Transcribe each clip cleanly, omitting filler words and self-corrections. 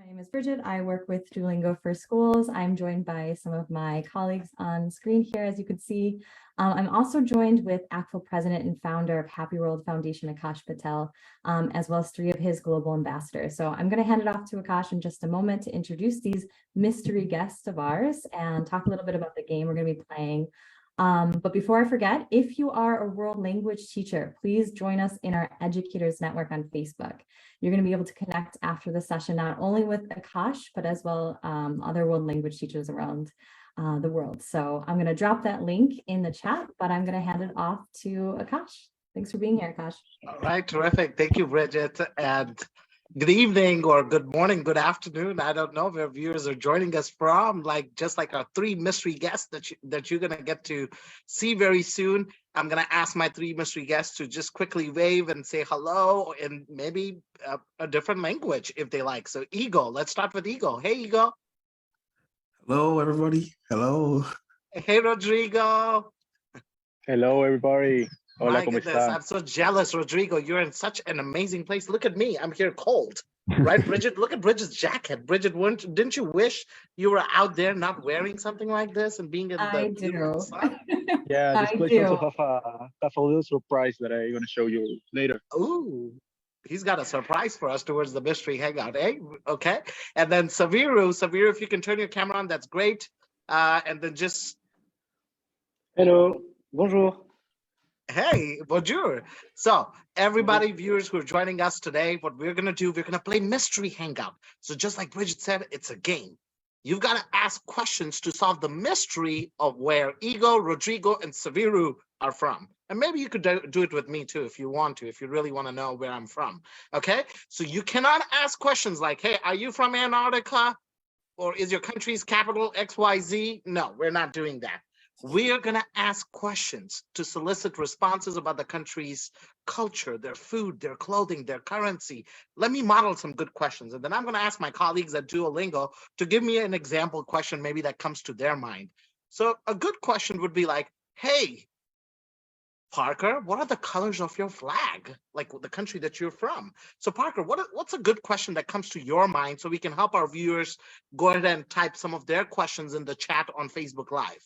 My name is Bridget. I work with Duolingo for Schools. I'm joined by some of my colleagues on screen here, as you could see. I'm also joined with ACTFL President and founder of Happy World Foundation, Akash Patel, as well as 3 of his global ambassadors. So I'm going to hand it off to Akash in just a moment to introduce these mystery guests of ours and talk a little bit about the game we're going to be playing. But before I forget, if you are a world language teacher, please join us in our Educators Network on Facebook. You're going to be able to connect after the session, not only with Akash, but as well other world language teachers around the world. So I'm going to drop that link in the chat, but I'm going to hand it off to Akash. Thanks for being here, Akash. All right, terrific. Thank you, Bridget. And good evening or good morning, good afternoon. I don't know where viewers are joining us from, just like our 3 mystery guests that you're going to get to see very soon. I'm going to ask my 3 mystery guests to just quickly wave and say hello in maybe a different language if they like. So Ego, let's start with Ego. Hey, Ego. Hello, everybody. Hello. Hey, Rodrigo. Hello, everybody. Hola, My ¿cómo goodness, está? I'm so jealous, Rodrigo. You're in such an amazing place. Look at me. I'm here cold. Right, Bridget? Look at Bridget's jacket. Bridget, didn't you wish you were out there not wearing something like this and being in the beautiful sun? Yeah, this I place do. also have a little surprise that I'm going to show you later. Ooh, he's got a surprise for us towards the mystery hangout, eh? Okay. And then Saviru, if you can turn your camera on, that's great. And then just, Hello, bonjour. hey, bonjour. So everybody, viewers who are joining us today, what we're going to do, we're going to play mystery hangout. So just like Bridget said, it's a game. You've got to ask questions to solve the mystery of where Ego, Rodrigo, and Saviru are from. And maybe you could do it with me too if you want to, if you really want to know where I'm from. Okay? So you cannot ask questions like, hey, are you from Antarctica? Or is your country's capital XYZ? No, we're not doing that. We are going to ask questions to solicit responses about the country's culture, their food, their clothing, their currency. Let me model some good questions. And then I'm going to ask my colleagues at Duolingo to give me an example question maybe that comes to their mind. So a good question would be like, hey, Parker, what are the colors of your flag? Like the country that you're from. So Parker, what's a good question that comes to your mind so we can help our viewers go ahead and type some of their questions in the chat on Facebook Live?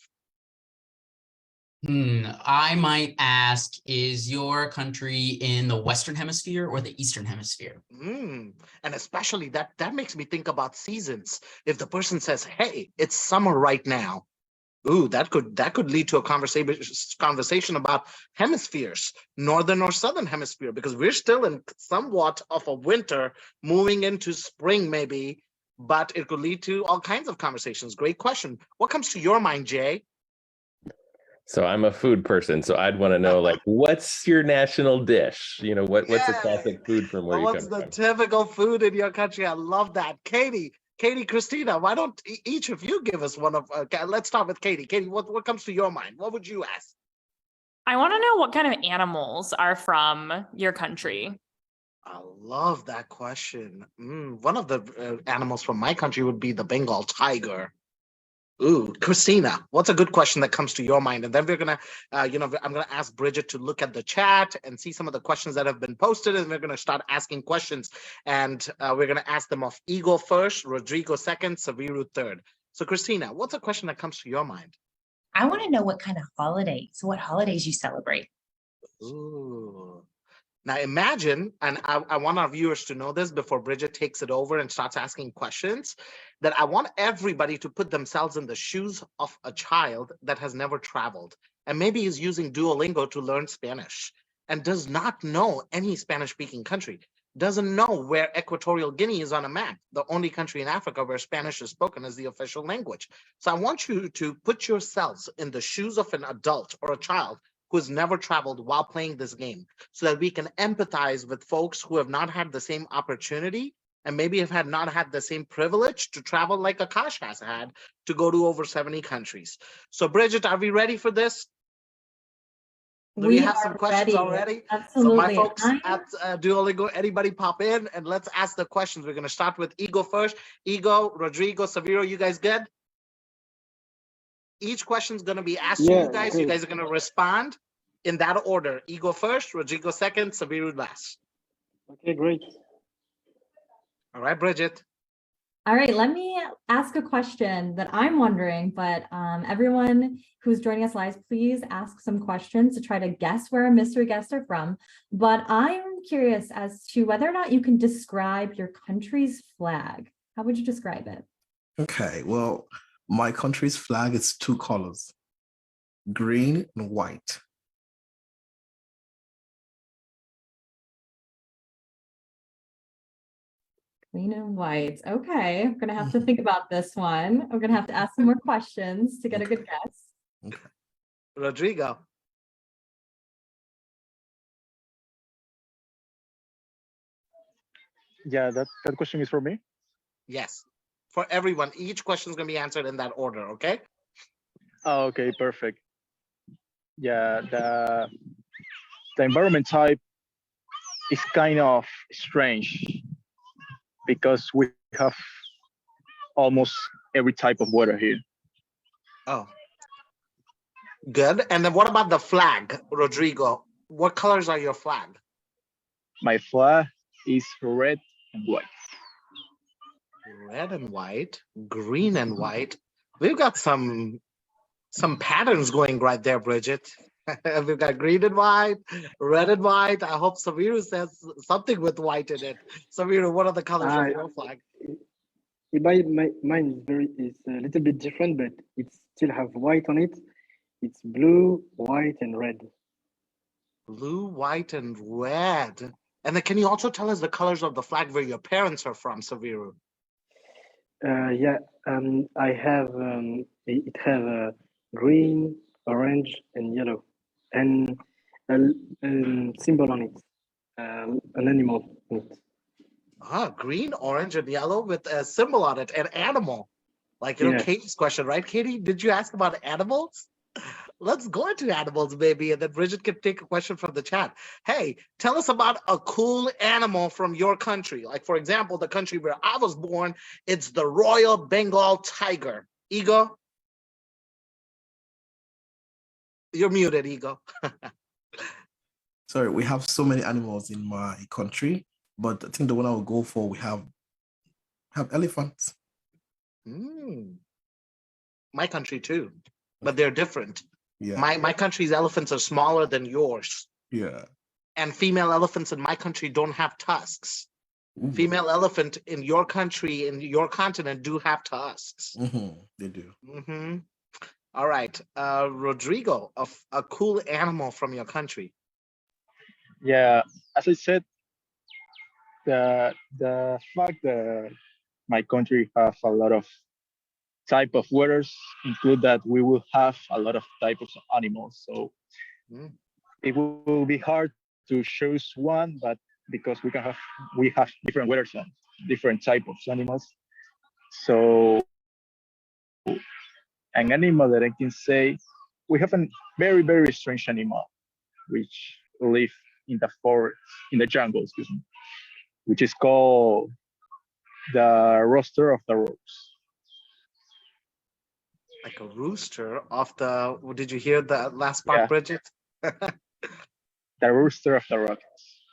I might ask, is your country in the Western Hemisphere or the Eastern Hemisphere? And especially that makes me think about seasons. If the person says, hey, it's summer right now. Ooh, that could lead to a conversation about hemispheres, northern or southern hemisphere, because we're still in somewhat of a winter moving into spring maybe, but it could lead to all kinds of conversations. Great question. What comes to your mind, Jay? So I'm a food person, so I'd want to know, like, what's your national dish? You know, what's the classic food from where you come from? What's the typical food in your country? I love that. Katie, Christina, why don't each of you give us one of, let's start with Katie. Katie, what comes to your mind? What would you ask? I want to know what kind of animals are from your country. I love that question. One of the animals from my country would be the Bengal tiger. Ooh, Christina, what's a good question that comes to your mind? And then we're gonna, I'm gonna ask Bridget to look at the chat and see some of the questions that have been posted, and we're gonna start asking questions. And we're gonna ask them of Ego first, Rodrigo second, Saviru third. So Christina, what's a question that comes to your mind? I want to know what kind of what holidays you celebrate. Ooh. Now imagine, and I want our viewers to know this before Bridget takes it over and starts asking questions, that I want everybody to put themselves in the shoes of a child that has never traveled and maybe is using Duolingo to learn Spanish and does not know any Spanish-speaking country, doesn't know where Equatorial Guinea is on a map. The only country in Africa where Spanish is spoken as the official language. So I want you to put yourselves in the shoes of an adult or a child who has never traveled while playing this game, so that we can empathize with folks who have not had the same opportunity and maybe have not had the same privilege to travel like Akash has had to go to over 70 countries. So Bridget, are we ready for this? Do we have some questions already? Absolutely. So my folks at Duolingo, anybody pop in and let's ask the questions. We're gonna start with Ego first. Ego, Rodrigo, Saviru, you guys good? Each question is going to be asked to you guys. You guys are going to respond in that order. Ego first, Rodrigo second, Saviru last. Okay, great. All right, Bridget. All right, let me ask a question that I'm wondering, but everyone who's joining us live, please ask some questions to try to guess where our mystery guests are from. But I'm curious as to whether or not you can describe your country's flag. How would you describe it? Okay, well, my country's flag is two colors, green and white. Green and white. Okay, I'm gonna have to think about this one. I'm gonna have to ask some more questions to get a good guess. Rodrigo. Yeah, that question is for me. Yes. For everyone, each question is going to be answered in that order, okay? Oh, okay, perfect. Yeah, the environment type is kind of strange because we have almost every type of water here. Oh. Good. And then what about the flag, Rodrigo? What colors are your flag? My flag is red and white. Red and white, green and white. We've got some patterns going right there, Bridget. We've got green and white, red and white. I hope Saviru says something with white in it. Saviru, what are the colors of your flag? Mine is a little bit different, but it still have white on it. It's blue, white, and red. Blue, white, and red. And then can you also tell us the colors of the flag where your parents are from, Saviru? I have it have green, orange, and yellow, and a symbol on it, an animal on it. Ah, green, orange, and yellow with a symbol on it, an animal. Like, you know, Yeah. Katie's question, right, Katie? Did you ask about animals? Let's go into animals, maybe, and then Bridget can take a question from the chat. Hey, tell us about a cool animal from your country. Like, for example, the country where I was born, it's the Royal Bengal Tiger. Ego? You're muted, Ego. Sorry, we have so many animals in my country, but I think the one I would go for, we have elephants. My country too, but they're different. Yeah. My country's elephants are smaller than yours. Yeah. And female elephants in my country don't have tusks. Ooh. Female elephant in your country, in your continent, do have tusks. They do. All right, Rodrigo, a cool animal from your country. Yeah, as I said, the fact that my country have a lot of type of waters include that we will have a lot of types of animals. So it will be hard to choose one, but because we have different waters and different type of animals. So an animal that I can say, we have a very, very strange animal, which live in the forest, in the jungle, excuse me, which is called the rooster of the rocks. Like a rooster off the, did you hear the last part, Bridget? The rooster of the rocks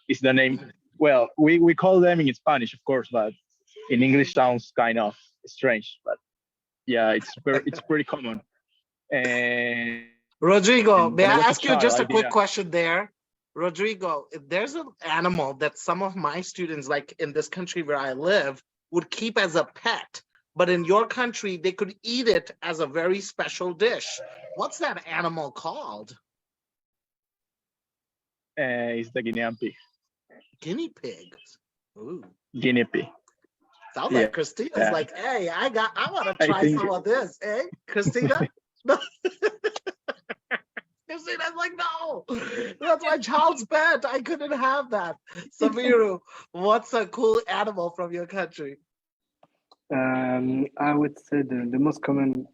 is the name. Well, we call them in Spanish, of course, but in English sounds kind of strange. But yeah, it's pretty common. And Rodrigo, may I was a ask you child, just I a quick didn't- question there? Rodrigo, if there's an animal that some of my students, like in this country where I live, would keep as a pet, but in your country, they could eat it as a very special dish. What's that animal called? It's the guinea pig. Guinea pig. Ooh. Guinea pig. Sounds Yeah. like Christina's like, hey, I want to I try think- some of this. Eh, Christina? No. Christina's like, no, that's my child's pet. I couldn't have that. Saviru, what's a cool animal from your country? I would say the most common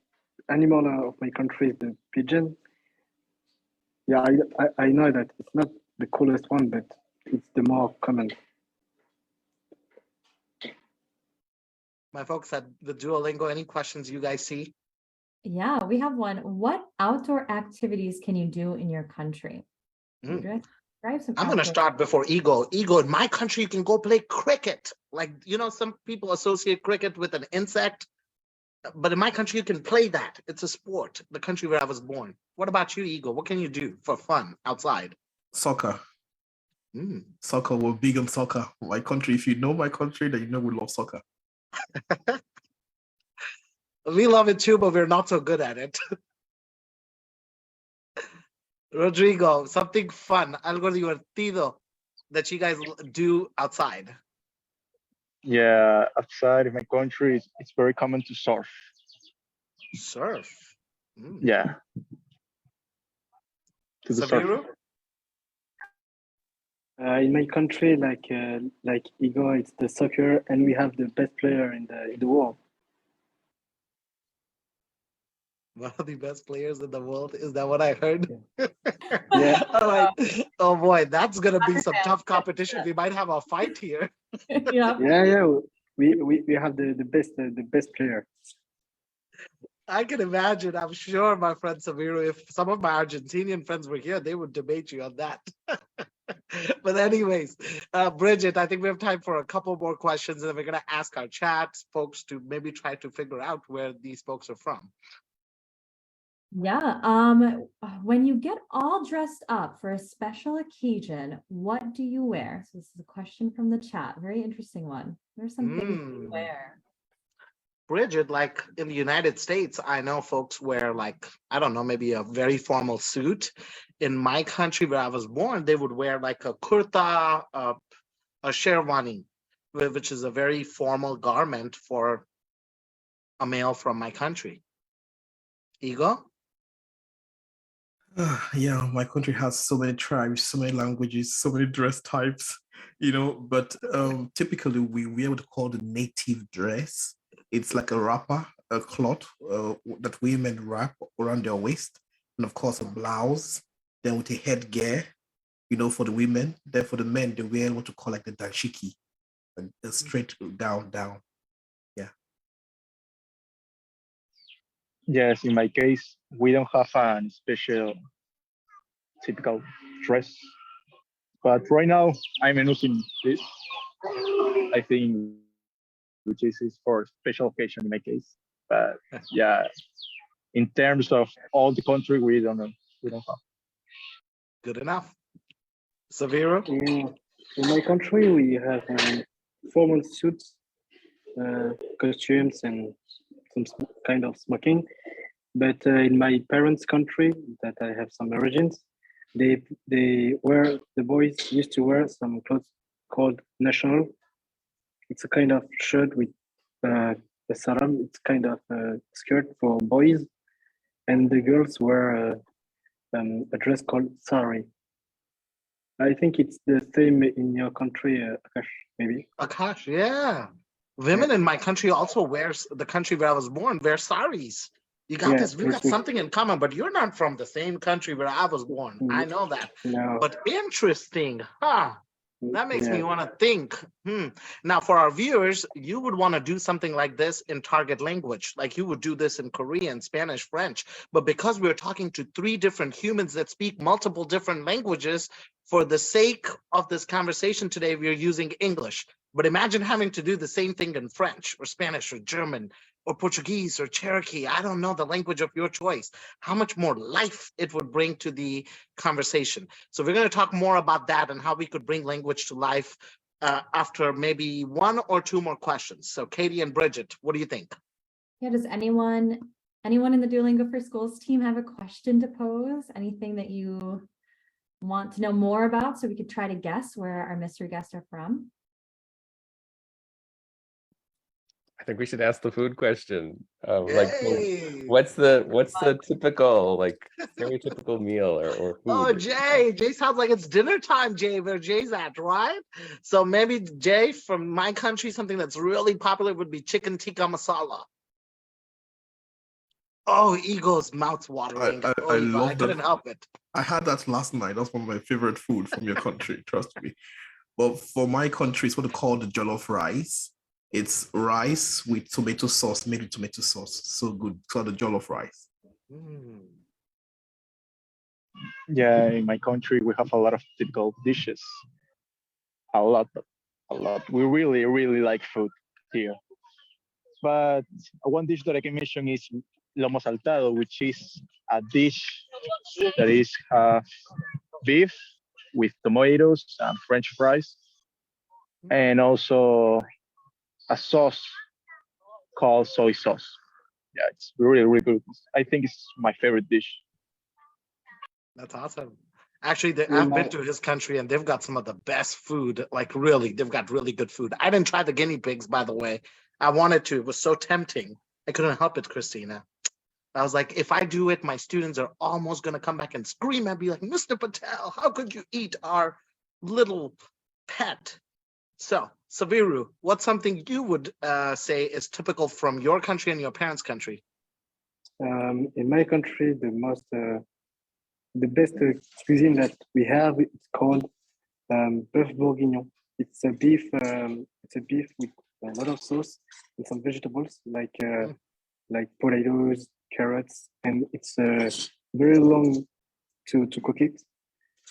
animal of my country is the pigeon. Yeah, I know that it's not the coolest one, but it's the more common. My folks at the Duolingo, any questions you guys see? Yeah, we have one. What outdoor activities can you do in your country? Mm. Deirdre? I have some I'm gonna Afro- start before Ego. Ego, in my country, you can go play cricket. Like, you know, some people associate cricket with an insect, but in my country, you can play that. It's a sport, the country where I was born. What about you, Ego? What can you do for fun outside? Soccer. Mm. Soccer, we're big on soccer. My country, if you know my country, then you know we love soccer. We love it too, but we're not so good at it. Rodrigo, something fun, algo divertido that you guys do outside. Yeah, outside of my country, it's very common to surf. Surf. Mm. Yeah. To the surf. Sabiru? In my country, like Igor, it's the soccer, and we have the best player in the world. One of the best players in the world. Is that what I heard? Yeah. All right. Oh boy, that's gonna be some tough competition. We might have a fight here. Yeah. Yeah. We have the best player. I can imagine. I'm sure, my friend Sabiru, if some of my Argentinian friends were here, they would debate you on that. But anyways, Bridget, I think we have time for a couple more questions, and then we're gonna ask our chat folks to maybe try to figure out where these folks are from. Yeah. When you get all dressed up for a special occasion, what do you wear? So this is a question from the chat. Very interesting one. There's some things you wear. Bridget, like in the United States, I know folks wear like, I don't know, maybe a very formal suit. In my country where I was born, they would wear like a kurta, a sherwani, which is a very formal garment for a male from my country. Ego? Yeah, my country has so many tribes, so many languages, so many dress types, but typically we wear what we call the native dress. It's like a wrapper, a cloth that women wrap around their waist, and of course a blouse, then with a headgear, for the women. Then for the men, they wear what we call like the dashiki, a straight down. Yeah. Yes, in my case, we don't have a special typical dress. But right now, I'm using this, I think, which is for special occasion in my case. But yeah, in terms of all the country, we don't know. We don't have. Good enough. Sabiru? In my country, we have formal suits, costumes, and some kind of smoking. But in my parents' country, that I have some origins, the boys used to wear some clothes called national. It's a kind of shirt with a saram. It's kind of a skirt for boys, and the girls wear a dress called sari. I think it's the same in your country, Akash, maybe. Akash, yeah. Women in my country also wears, the country where I was born, wear saris. You got this. We got something in common, but you're not from the same country where I was born. I know that. No. But interesting, huh? That makes me want to think. Now, for our viewers, you would want to do something like this in target language, like you would do this in Korean, Spanish, French. But because we're talking to 3 different humans that speak multiple different languages, for the sake of this conversation today, we're using English. But imagine having to do the same thing in French or Spanish or German or Portuguese or Cherokee. I don't know, the language of your choice. How much more life it would bring to the conversation. So we're going to talk more about that and how we could bring language to life after maybe 1 or 2 more questions. So Katie and Bridget, what do you think? Yeah, does anyone in the Duolingo for Schools team have a question to pose? Anything that you want to know more about so we could try to guess where our mystery guests are from? I think we should ask the food question. Yay! What's the typical, stereotypical meal or food? Oh, Jay sounds like it's dinner time, Jay, where Jay's at, right? So maybe Jay, from my country, something that's really popular would be chicken tikka masala. Oh, Ego's mouth's watering. I love I couldn't help it. I had that last night. That's one of my favorite food from your country, trust me. But for my country, it's what they call the jollof rice. It's rice with tomato sauce, made with tomato sauce. So good. It's called the jollof rice. Yeah, in my country, we have a lot of typical dishes. A lot, a lot. We really, really like food here. But one dish that I can mention is lomo saltado, which is a dish that is beef with tomatoes and French fries, and also a sauce called soy sauce. Yeah, it's really, really good. I think it's my favorite dish. That's awesome. Actually, In I've my been to his country and they've got some of the best food. Like really, they've got really good food. I didn't try the guinea pigs, by the way. I wanted to. It was so tempting. I couldn't help it, Christina. I was like, if I do it, my students are almost going to come back and scream and be like, Mr. Patel, how could you eat our little pet? So, Saviru, what's something you would say is typical from your country and your parents' country? in my country, the best cuisine that we have is called bœuf bourguignon. It's a beef. It's a beef with a lot of sauce and some vegetables like potatoes, carrots, and it's very long to cook it,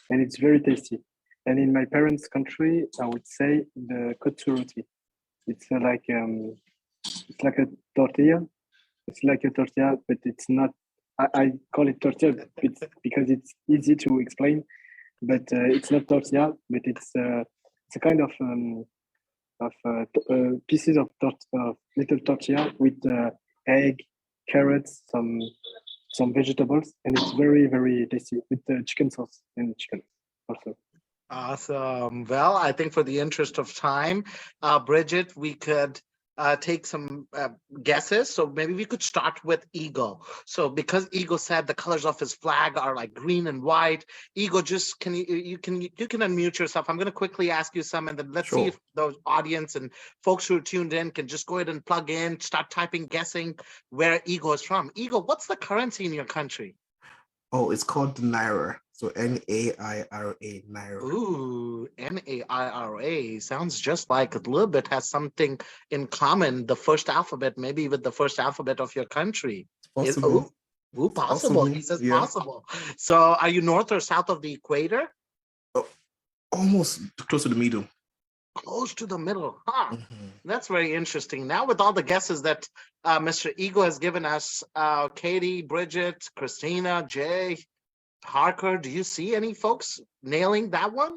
and it's very tasty. And in my parents' country, I would say the kotsu roti. It's it's like a tortilla. It's like a tortilla, but it's not. I call it tortilla because it's easy to explain, but it's not tortilla, but it's a kind of pieces of little tortilla with egg, carrots, some vegetables, and it's very, very tasty with chicken sauce and chicken also. Awesome. Well, I think for the interest of time, Bridget, we could take some guesses. So maybe we could start with Ego. So because Ego said the colors of his flag are like green and white, Ego, just can you can unmute yourself. I'm going to quickly ask you some, and then let's see if the audience and folks who are tuned in can just go ahead and plug in, start typing, guessing where Ego is from. Ego, what's the currency in your country? Oh, it's called the Naira. So Naira, Naira. Ooh, Naira sounds just like a little bit has something in common. The first alphabet, maybe with the first alphabet of your country. Possible. Possible. Possible, He says yeah. possible. So, are you north or south of the equator? Oh, almost close to the middle. Close to the middle, huh? That's very interesting. Now, with all the guesses that Mr. Ego has given us, Katie, Bridget, Christina, Jay, Parker, do you see any folks nailing that one?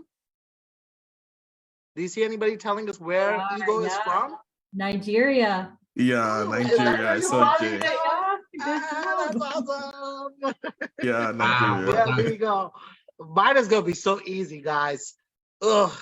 Do you see anybody telling us where Ego is from? Nigeria. Yeah, Nigeria. I saw Jay. That's awesome. Yeah, Nigeria. Yeah, there you go. Mine is gonna be so easy, guys. Ugh,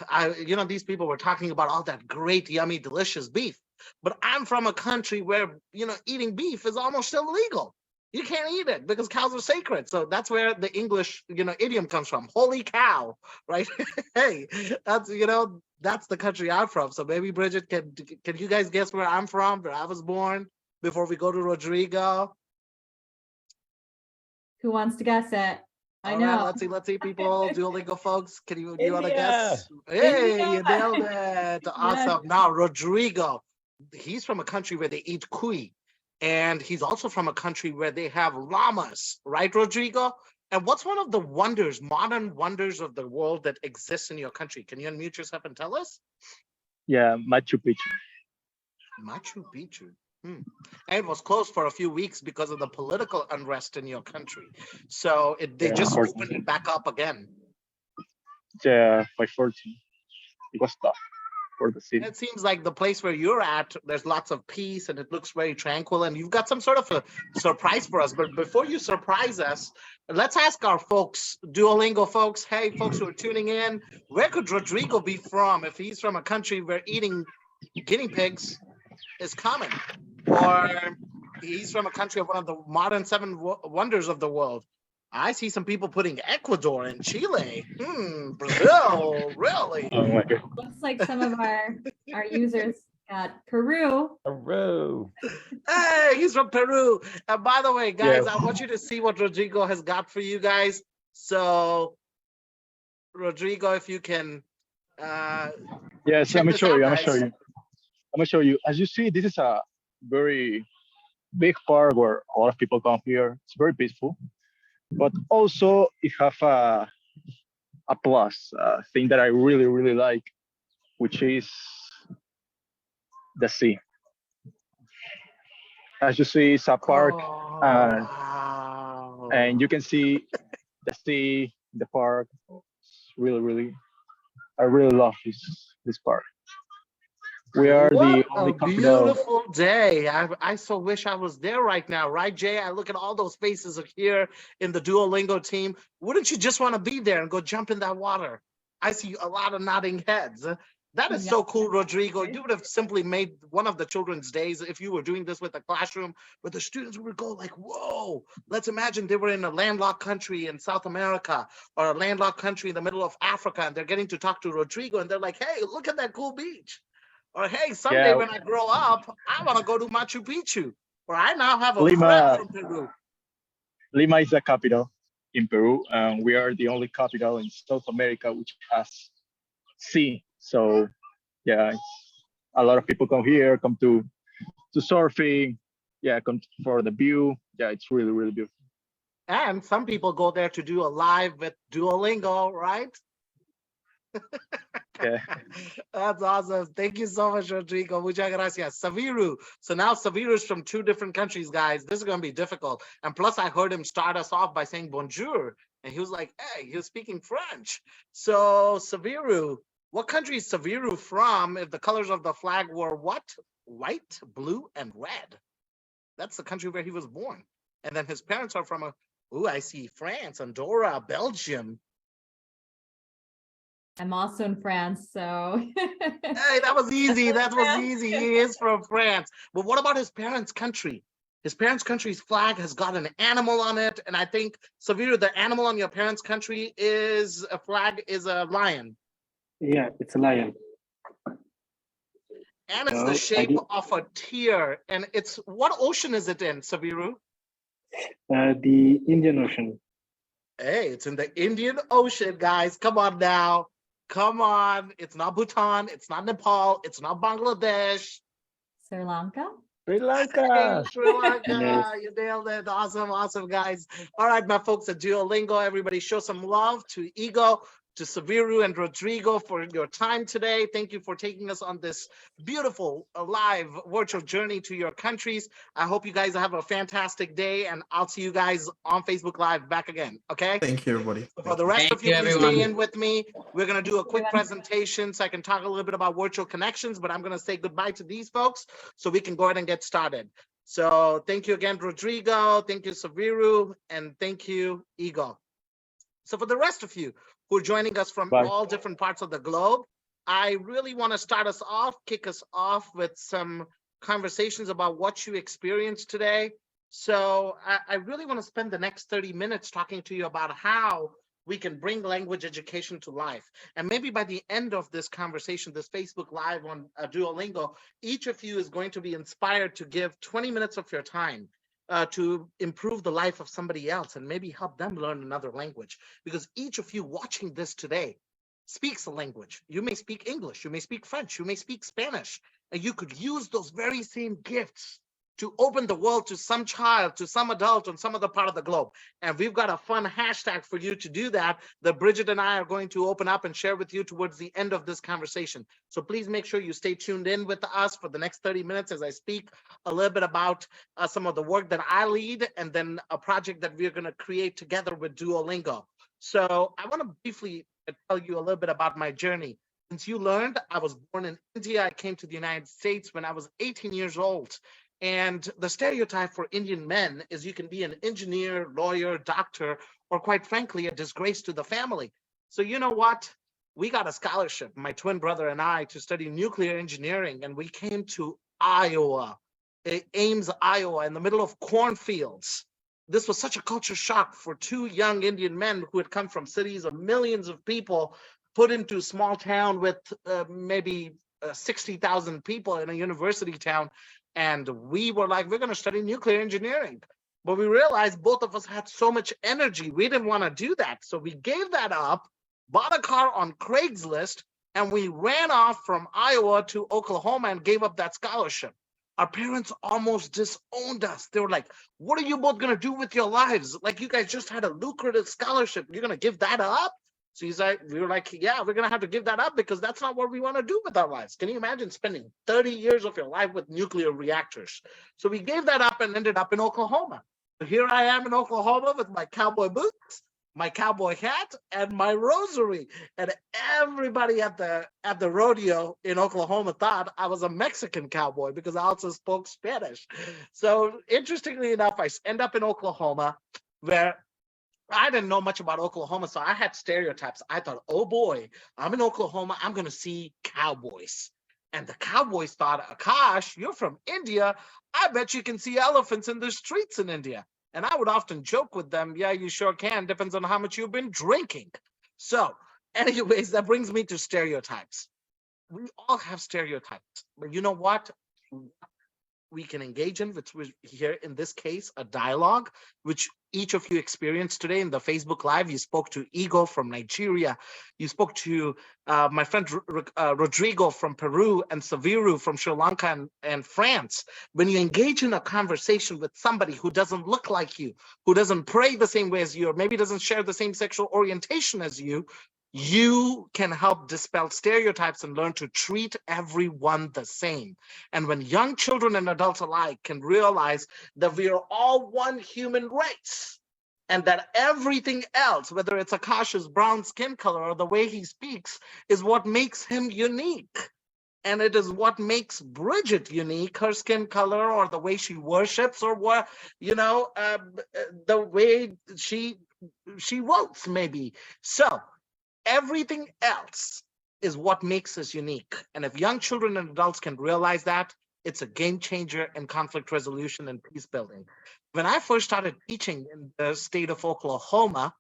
these people were talking about all that great, yummy, delicious beef, but I'm from a country where, eating beef is almost illegal. You can't eat it because cows are sacred. So that's where the English, idiom comes from. Holy cow, right? Hey, that's the country I'm from. So maybe Bridget, can you guys guess where I'm from, where I was born, before we go to Rodrigo? Who wants to guess it? I All know. right, let's see, people. Duolingo folks, you want to India. guess? Hey, India. you nailed it. Awesome. Now, Rodrigo, he's from a country where they eat cuy. And he's also from a country where they have llamas, right, Rodrigo? And what's one of the modern wonders of the world that exists in your country? Can you unmute yourself and tell us? Yeah, Machu Picchu. Machu Picchu. And it was closed for a few weeks because of the political unrest in your country. So they just opened it back up again. Yeah, by 14. It was tough for the city. It seems like the place where you're at, there's lots of peace and it looks very tranquil, and you've got some sort of a surprise for us. But before you surprise us, let's ask our folks, Duolingo folks, hey, folks who are tuning in, where could Rodrigo be from if he's from a country where eating guinea pigs is common? Or he's from a country of one of the modern 7 wonders of the world? I see some people putting Ecuador and Chile. Brazil, really? Oh my God. Looks like some of our users got Peru. Peru. Hey, he's from Peru. And by the way, guys, I want you to see what Rodrigo has got for you guys. So, Rodrigo, if you can. Yes, I'm gonna show you. I'm gonna show you. As you see, this is a very big park where a lot of people come here. It's very peaceful. but also it have a plus thing that I really, really like, which is the sea. As you see, it's a park, Oh, wow. and you can see the sea, the park. It's really, really, I really love this park. We are the What a only capital. beautiful day. I so wish I was there right now, right, Jay? I look at all those faces here in the Duolingo team. Wouldn't you just want to be there and go jump in that water? I see a lot of nodding heads. That is so cool, Rodrigo. You would have simply made one of the children's days if you were doing this with a classroom where the students would go like, whoa, let's imagine they were in a landlocked country in South America or a landlocked country in the middle of Africa, and they're getting to talk to Rodrigo and they're like, hey, look at that cool beach. Or hey, someday Yeah, when I grow up, I want to go to Machu Picchu. Or I now have a friend Lima, from Peru. Lima is the capital in Peru, and we are the only capital in South America which has sea. So yeah, a lot of people come here, come to surfing. Yeah, come for the view. Yeah, it's really, really beautiful. And some people go there to do a live with Duolingo, right? Yeah. That's awesome. Thank you so much, Rodrigo. Muchas gracias. Saviru. So now Saviru's from 2 different countries, guys. This is going to be difficult. And plus, I heard him start us off by saying bonjour. And he was like, hey, he was speaking French. So Saviru, what country is Saviru from if the colors of the flag were what? White, blue, and red. That's the country where he was born. And then his parents are from I see France, Andorra, Belgium. I'm also in France, so. Hey, that was easy. That was easy. He is from France. But what about his parents' country? His parents' country's flag has got an animal on it. And I think, Saviru, the animal on your parents' country is a lion. Yeah, it's a lion. And it's the shape of a tear. And it's, what ocean is it in, Saviru? The Indian Ocean. Hey, it's in the Indian Ocean, guys. Come on now. Come on. It's not Bhutan. It's not Nepal. It's not Bangladesh. Sri Lanka? Sri Lanka. Hey, Sri Lanka. Yes. You nailed it. Awesome, awesome, guys. All right, my folks at Duolingo, everybody show some love to Ego, to Saviru and Rodrigo for your time today. Thank you for taking us on this beautiful live virtual journey to your countries. I hope you guys have a fantastic day, and I'll see you guys on Facebook Live back again, okay? Thank you, everybody. So for the rest Thank of you, you, please everyone. stay in with me. We're going to do a quick presentation so I can talk a little bit about virtual connections, but I'm going to say goodbye to these folks so we can go ahead and get started. So thank you again, Rodrigo. Thank you, Saviru. And thank you, Ego. So for the rest of you who are joining us from all different parts of the globe, I really want to start us off, kick us off with some conversations about what you experienced today. So I really want to spend the next 30 minutes talking to you about how we can bring language education to life. And maybe by the end of this conversation, this Facebook Live on Duolingo, each of you is going to be inspired to give 20 minutes of your time to improve the life of somebody else and maybe help them learn another language. Because each of you watching this today speaks a language. You may speak English, you may speak French, you may speak Spanish, and you could use those very same gifts to open the world to some child, to some adult on some other part of the globe. And we've got a fun hashtag for you to do that Bridget and I are going to open up and share with you towards the end of this conversation. So please make sure you stay tuned in with us for the next 30 minutes as I speak a little bit about some of the work that I lead and then a project that we're going to create together with Duolingo. So I want to briefly tell you a little bit about my journey. Since you learned, I was born in India. I came to the United States when I was 18 years old. And the stereotype for Indian men is you can be an engineer, lawyer, doctor, or quite frankly, a disgrace to the family. So you know what? We got a scholarship, my twin brother and I, to study nuclear engineering. And we came to Iowa, Ames, Iowa, in the middle of cornfields. This was such a culture shock for 2 young Indian men who had come from cities of millions of people, put into a small town with maybe 60,000 people in a university town. And we were like, we're going to study nuclear engineering. But we realized both of us had so much energy. We didn't want to do that. So we gave that up, bought a car on Craigslist, and we ran off from Iowa to Oklahoma and gave up that scholarship. our parents almost disowned us. They were like, what are you both going to do with your lives? Like, you guys just had a lucrative scholarship. You're going to give that up? So we were like, yeah, we're going to have to give that up because that's not what we want to do with our lives. Can you imagine spending 30 years of your life with nuclear reactors? So we gave that up and ended up in Oklahoma. So here I am in Oklahoma with my cowboy boots, my cowboy hat, and my rosary. And everybody at the rodeo in Oklahoma thought I was a Mexican cowboy because I also spoke Spanish. So interestingly enough, I end up in Oklahoma where I didn't know much about Oklahoma, so I had stereotypes. I thought, oh boy, I'm in Oklahoma, I'm going to see cowboys. And the cowboys thought, Akash, you're from India. I bet you can see elephants in the streets in India. And I would often joke with them, yeah, you sure can. Depends on how much you've been drinking. So anyways, that brings me to stereotypes. We all have stereotypes, but you know what? We can engage in, which was here in this case, a dialogue, which each of you experienced today in the Facebook Live. You spoke to Ego from Nigeria. You spoke to my friend Rodrigo from Peru and Saviru from Sri Lanka and France. When you engage in a conversation with somebody who doesn't look like you, who doesn't pray the same way as you, or maybe doesn't share the same sexual orientation as you, you can help dispel stereotypes and learn to treat everyone the same. And when young children and adults alike can realize that we are all one human race and that everything else, whether it's Akash's brown skin color or the way he speaks, is what makes him unique. And it is what makes Bridget unique, her skin color or the way she worships or what, the way she votes maybe. So everything else is what makes us unique. And if young children and adults can realize that, it's a game changer in conflict resolution and peace building. When I first started teaching in the state of Oklahoma,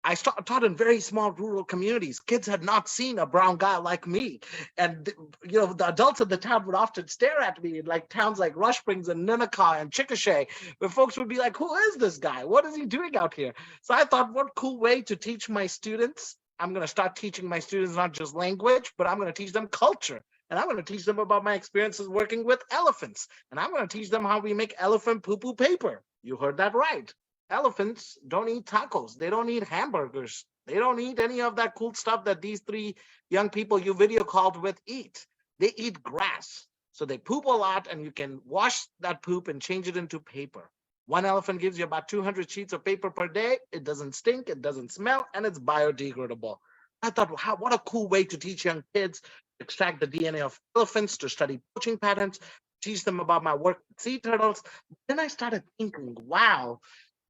I taught in very small rural communities. Kids had not seen a brown guy like me. And the adults of the town would often stare at me in like towns like Rush Springs and Ninnekah and Chickasha, where folks would be like, who is this guy? What is he doing out here? So I thought, what cool way to teach my students. I'm going to start teaching my students not just language, but I'm going to teach them culture. And I'm going to teach them about my experiences working with elephants. And I'm going to teach them how we make elephant poo-poo paper. You heard that right. Elephants don't eat tacos. They don't eat hamburgers. They don't eat any of that cool stuff that these three young people you video called with eat. They eat grass. So they poop a lot, and you can wash that poop and change it into paper. One elephant gives you about 200 sheets of paper per day. It doesn't stink, it doesn't smell, and it's biodegradable. I thought, wow, what a cool way to teach young kids to extract the DNA of elephants, to study poaching patterns, teach them about my work with sea turtles. Then I started thinking, wow,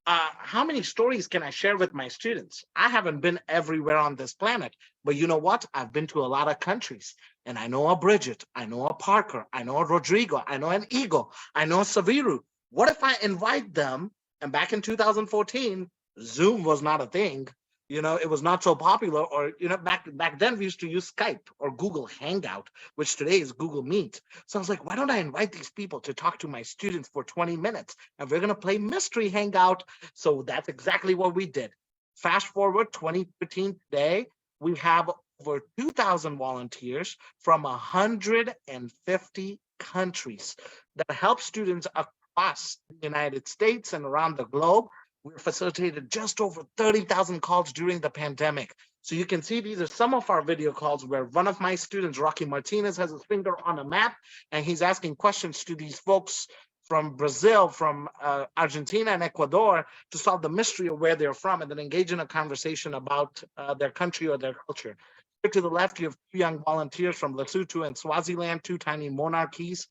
how many stories can I share with my students? I haven't been everywhere on this planet, but you know what? I've been to a lot of countries, and I know a Bridget, I know a Parker, I know a Rodrigo, I know an Ego, I know a Saviru. What if I invite them? And back in 2014, Zoom was not a thing. It was not so popular. Or, back then we used to use Skype or Google Hangout, which today is Google Meet. So I was like, why don't I invite these people to talk to my students for 20 minutes? And we're going to play Mystery Hangout. So that's exactly what we did. Fast forward 2013 today, we have over 2,000 volunteers from 150 countries that help students across the United States and around the globe. We facilitated just over 30,000 calls during the pandemic. So you can see these are some of our video calls where one of my students, Rocky Martinez, has his finger on a map and he's asking questions to these folks from Brazil, from Argentina and Ecuador to solve the mystery of where they're from and then engage in a conversation about their country or their culture. Here to the left, you have two young volunteers from Lesotho and Swaziland, two tiny monarchies.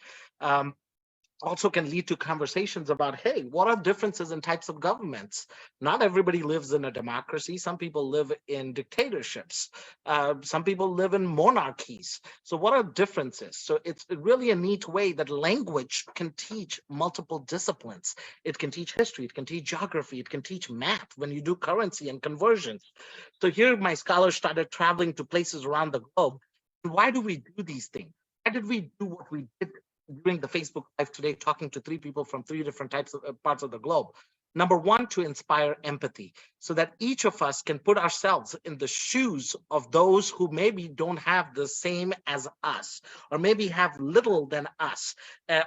Also can lead to conversations about, hey, what are differences in types of governments? Not everybody lives in a democracy. Some people live in dictatorships. Some people live in monarchies. So what are differences? So it's really a neat way that language can teach multiple disciplines. It can teach history, it can teach geography, it can teach math when you do currency and conversions. So here my scholars started traveling to places around the globe. Why do we do these things? Why did we do what we did during the Facebook Live today, talking to three people from three different types of parts of the globe? Number one, to inspire empathy so that each of us can put ourselves in the shoes of those who maybe don't have the same as us, or maybe have little than us,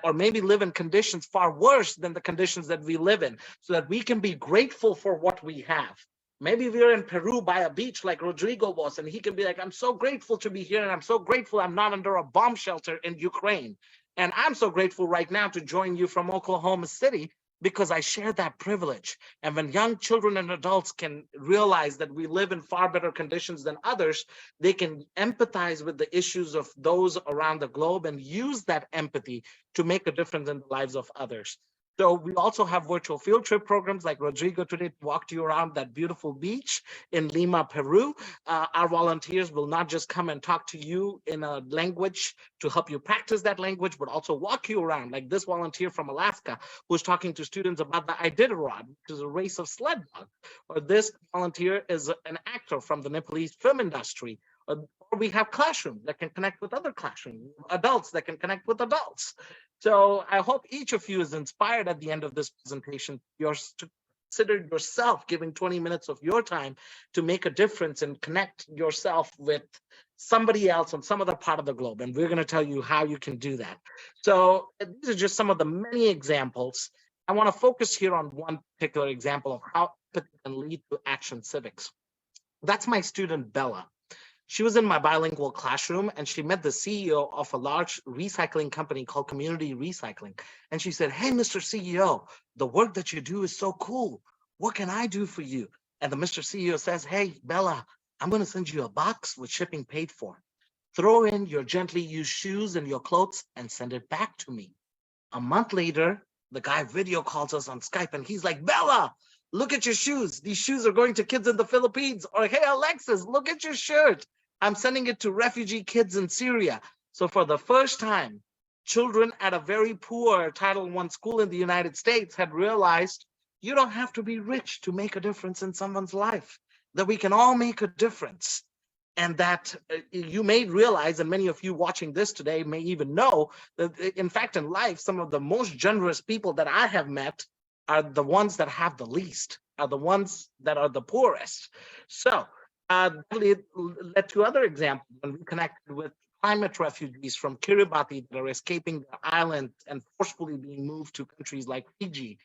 or maybe live in conditions far worse than the conditions that we live in, so that we can be grateful for what we have. Maybe we're in Peru by a beach like Rodrigo was, and he can be like, I'm so grateful to be here, and I'm so grateful I'm not under a bomb shelter in Ukraine. And I'm so grateful right now to join you from Oklahoma City, because I share that privilege. And when young children and adults can realize that we live in far better conditions than others, they can empathize with the issues of those around the globe and use that empathy to make a difference in the lives of others. So we also have virtual field trip programs like Rodrigo today walked you around that beautiful beach in Lima, Peru. Our volunteers will not just come and talk to you in a language to help you practice that language, but also walk you around, like this volunteer from Alaska who's talking to students about the Iditarod, which is a race of sled dog. Or this volunteer is an actor from the Nepalese film industry. Or we have classrooms that can connect with other classrooms, adults that can connect with adults. So I hope each of you is inspired at the end of this presentation to consider yourself giving 20 minutes of your time to make a difference and connect yourself with somebody else on some other part of the globe. And we're going to tell you how you can do that. So these are just some of the many examples. I want to focus here on one particular example of how it can lead to action civics. That's my student, Bella. She was in my bilingual classroom, and she met the CEO of a large recycling company called Community Recycling. And she said, hey, Mr. CEO, the work that you do is so cool. What can I do for you? And the Mr. CEO says, hey, Bella, I'm going to send you a box with shipping paid for. Throw in your gently used shoes and your clothes and send it back to me. A month later, the guy video calls us on Skype, and he's like, Bella, look at your shoes. These shoes are going to kids in the Philippines. Or, hey, Alexis, look at your shirt. I'm sending it to refugee kids in Syria. So for the first time, children at a very poor Title I school in the United States had realized you don't have to be rich to make a difference in someone's life, that we can all make a difference. And that you may realize, and many of you watching this today may even know, that in fact, in life, some of the most generous people that I have met are the ones that have the least, are the ones that are the poorest. So led to other examples when we connected with climate refugees from Kiribati that are escaping the island and forcefully being moved to countries like Fiji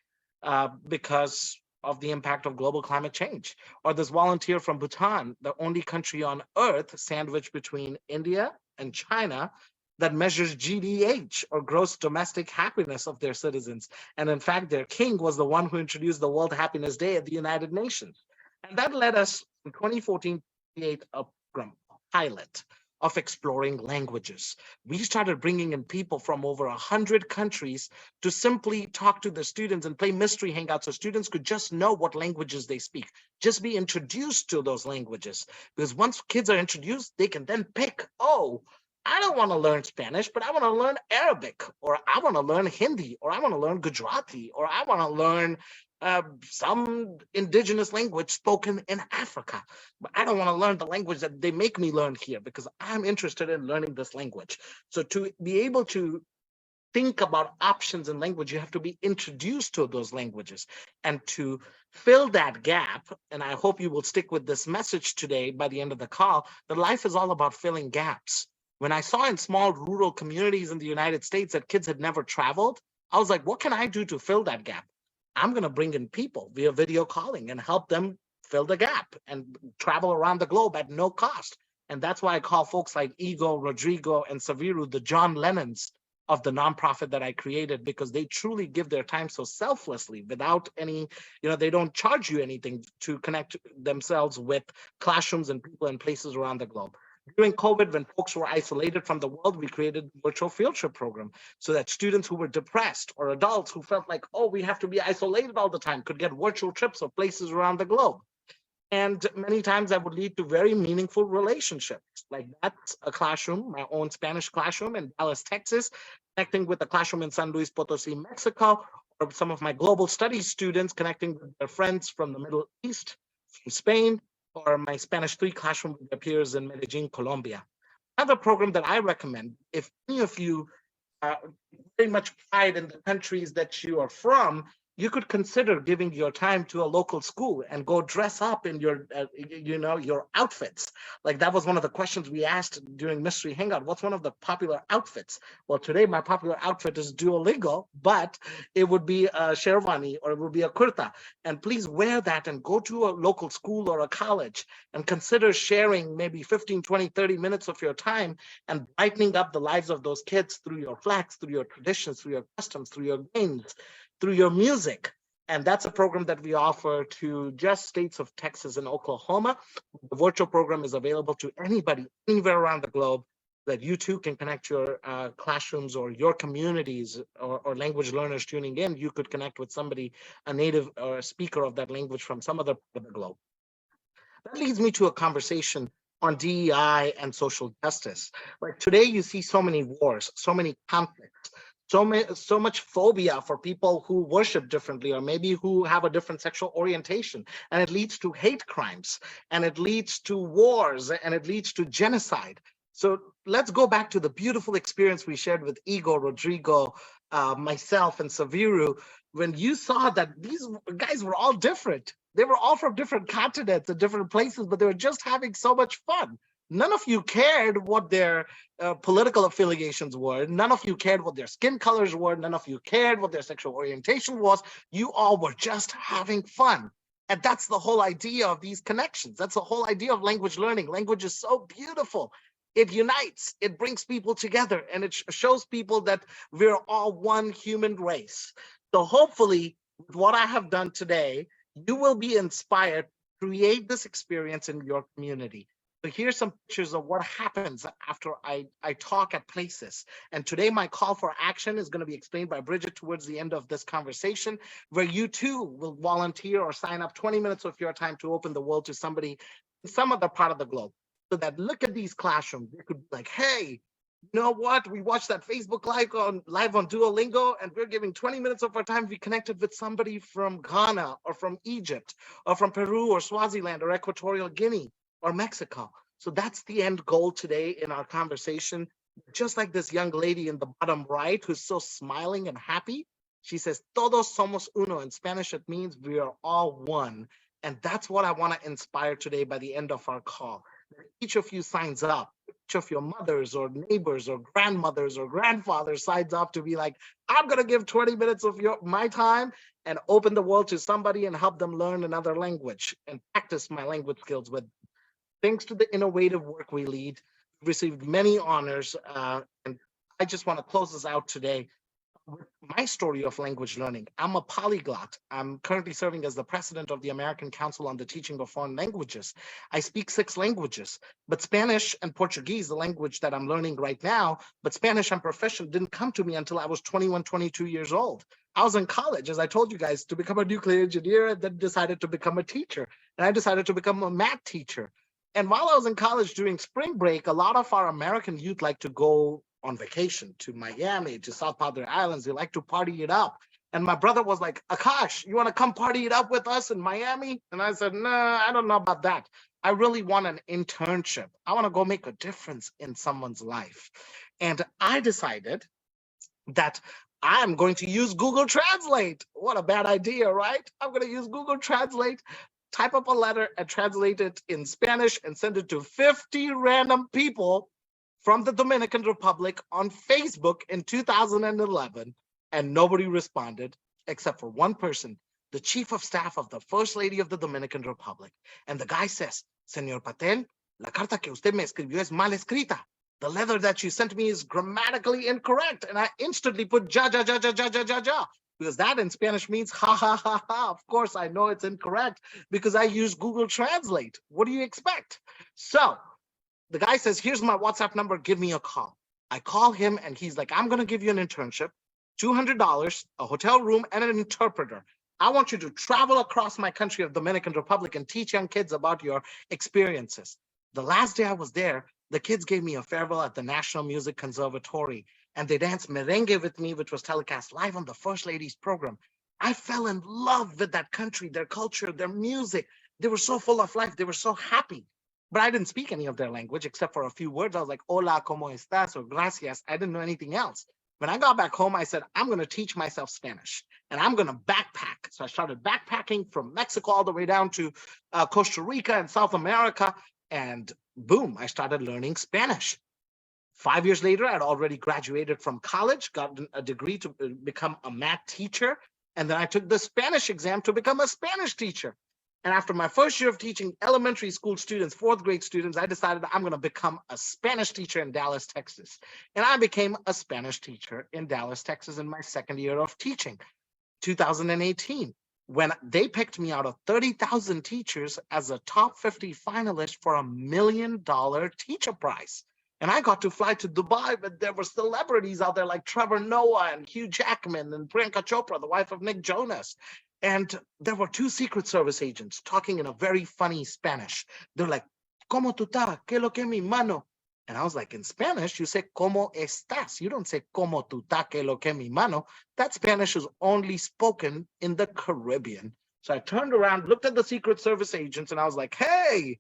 because of the impact of global climate change. Or this volunteer from Bhutan, the only country on earth sandwiched between India and China that measures GDH, or gross domestic happiness, of their citizens. And in fact, their king was the one who introduced the World Happiness Day at the United Nations. And that led us in 2014 to create a program, a pilot of exploring languages. We started bringing in people from over 100 countries to simply talk to the students and play mystery hangouts so students could just know what languages they speak, just be introduced to those languages. Because once kids are introduced, they can then pick, oh, I don't want to learn Spanish, but I want to learn Arabic, or I want to learn Hindi, or I want to learn Gujarati, or I want to learn some indigenous language spoken in Africa. But I don't want to learn the language that they make me learn here because I'm interested in learning this language. So to be able to think about options in language, you have to be introduced to those languages. And to fill that gap, and I hope you will stick with this message today by the end of the call, that life is all about filling gaps. When I saw in small rural communities in the United States that kids had never traveled, I was like, what can I do to fill that gap? I'm going to bring in people via video calling and help them fill the gap and travel around the globe at no cost. And that's why I call folks like Ego, Rodrigo, and Saviru the John Lennons of the nonprofit that I created, because they truly give their time so selflessly without any, they don't charge you anything to connect themselves with classrooms and people in places around the globe. During COVID, when folks were isolated from the world, we created a virtual field trip program so that students who were depressed or adults who felt like, oh, we have to be isolated all the time could get virtual trips of places around the globe. And many times that would lead to very meaningful relationships. Like that's a classroom, my own Spanish classroom in Dallas, Texas, connecting with a classroom in San Luis Potosi, Mexico, or some of my global studies students connecting with their friends from the Middle East, from Spain, or my Spanish 3 classroom with their peers in Medellin, Colombia. Another program that I recommend, if any of you very much pride in the countries that you are from, you could consider giving your time to a local school and go dress up in your, your outfits. Like that was one of the questions we asked during Mystery Hangout. What's one of the popular outfits? Well, today my popular outfit is Duolingo, but it would be a sherwani or it would be a kurta. And please wear that and go to a local school or a college and consider sharing maybe 15, 20, 30 minutes of your time and brightening up the lives of those kids through your flags, through your traditions, through your customs, through your games, through your music. And that's a program that we offer to just states of Texas and Oklahoma. The virtual program is available to anybody, anywhere around the globe, that you too can connect your classrooms or your communities or language learners tuning in. You could connect with somebody, a native or a speaker of that language from some other part of the globe. That leads me to a conversation on DEI and social justice. Like today, you see so many wars, so many conflicts, so much phobia for people who worship differently or maybe who have a different sexual orientation, and it leads to hate crimes, and it leads to wars, and it leads to genocide. So let's go back to the beautiful experience we shared with Igor, Rodrigo, myself, and Saviru, when you saw that these guys were all different. They were all from different continents and different places, but they were just having so much fun. None of you cared what their political affiliations were. None of you cared what their skin colors were. None of you cared what their sexual orientation was. You all were just having fun. And that's the whole idea of these connections. That's the whole idea of language learning. Language is so beautiful. It unites, it brings people together, and it shows people that we're all one human race. So hopefully, with what I have done today, you will be inspired to create this experience in your community. So here's some pictures of what happens after I talk at places. And today my call for action is going to be explained by Bridget towards the end of this conversation, where you too will volunteer or sign up 20 minutes of your time to open the world to somebody in some other part of the globe. So that look at these classrooms, they could be like, hey, you know what? We watched that Facebook live on Duolingo, and we're giving 20 minutes of our time. We connected with somebody from Ghana or from Egypt or from Peru or Swaziland or Equatorial Guinea or Mexico. So that's the end goal today in our conversation. Just like this young lady in the bottom right who's so smiling and happy. She says, todos somos uno. In Spanish, it means we are all one. And that's what I want to inspire today by the end of our call. Each of you signs up. Each of your mothers or neighbors or grandmothers or grandfathers signs up to be like, I'm going to give 20 minutes of my time and open the world to somebody and help them learn another language and practice my language skills with. Thanks to the innovative work we lead, we've received many honors. And I just want to close this out today with my story of language learning. I'm a polyglot. I'm currently serving as the president of the American Council on the Teaching of Foreign Languages. I speak 6 languages, but Spanish and Portuguese, the language that I'm learning right now, but Spanish and proficient didn't come to me until I was 21, 22 years old. I was in college, as I told you guys, to become a nuclear engineer, and then decided to become a teacher. And I decided to become a math teacher. And while I was in college during spring break, a lot of our American youth like to go on vacation to Miami, to South Padre Islands. They like to party it up. And my brother was like, Akash, you want to come party it up with us in Miami? And I said, no, I don't know about that. I really want an internship. I want to go make a difference in someone's life. And I decided that I'm going to use Google Translate. What a bad idea, right? I'm going to use Google Translate, type up a letter and translate it in Spanish and send it to 50 random people from the Dominican Republic on Facebook in 2011, and nobody responded except for one person, the chief of staff of the First Lady of the Dominican Republic. And the guy says, Señor Patel, la carta que usted me escribió es mal escrita. The letter that you sent me is grammatically incorrect. And I instantly put ja, because that in Spanish means ha, ha, ha, ha. Of course, I know it's incorrect because I use Google Translate. What do you expect? So the guy says, here's my WhatsApp number, give me a call. I call him and he's like, I'm going to give you an internship, $200, a hotel room, and an interpreter. I want you to travel across my country of Dominican Republic and teach young kids about your experiences. The last day I was there, the kids gave me a farewell at the National Music Conservatory, and they danced merengue with me, which was telecast live on the First Lady's program. I fell in love with that country, their culture, their music. They were so full of life. They were so happy. But I didn't speak any of their language except for a few words. I was like, hola, ¿cómo estás? Or gracias. I didn't know anything else. When I got back home, I said, I'm going to teach myself Spanish and I'm going to backpack. So I started backpacking from Mexico all the way down to Costa Rica and South America. And boom, I started learning Spanish. 5 years later, I'd already graduated from college, got a degree to become a math teacher. And then I took the Spanish exam to become a Spanish teacher. And after my first year of teaching elementary school students, fourth grade students, I decided I'm going to become a Spanish teacher in Dallas, Texas. And I became a Spanish teacher in Dallas, Texas in my second year of teaching, 2018, when they picked me out of 30,000 teachers as a top 50 finalist for $1 million teacher prize. And I got to fly to Dubai, but there were celebrities out there like Trevor Noah and Hugh Jackman and Priyanka Chopra, the wife of Nick Jonas. And there were 2 Secret Service agents talking in a very funny Spanish. They're like, ¿Cómo tú estás? ¿Qué lo que mi mano? And I was like, in Spanish, you say, ¿Cómo estás? You don't say, ¿Cómo tú estás? ¿Qué lo que mi mano? That Spanish is only spoken in the Caribbean. So I turned around, looked at the Secret Service agents, and I was like, hey,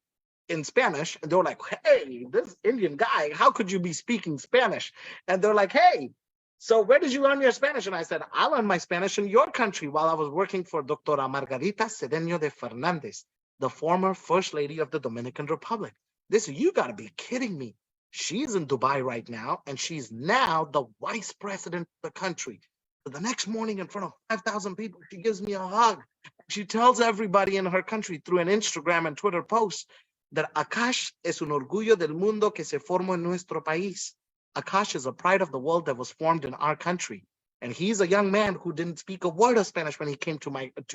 in Spanish. And they were like, hey, this Indian guy, how could you be speaking Spanish? And they're like, hey, so where did you learn your Spanish? And I said, I learned my Spanish in your country while I was working for Doctora Margarita Cedeño de Fernández, the former First Lady of the Dominican Republic. You got to be kidding me. She's in Dubai right now, and she's now the vice president of the country. So the next morning in front of 5,000 people, she gives me a hug. She tells everybody in her country through an Instagram and Twitter post that Akash es un orgullo del mundo que se formó en nuestro país. Akash is a pride of the world that was formed in our country. And he's a young man who didn't speak a word of Spanish when he came to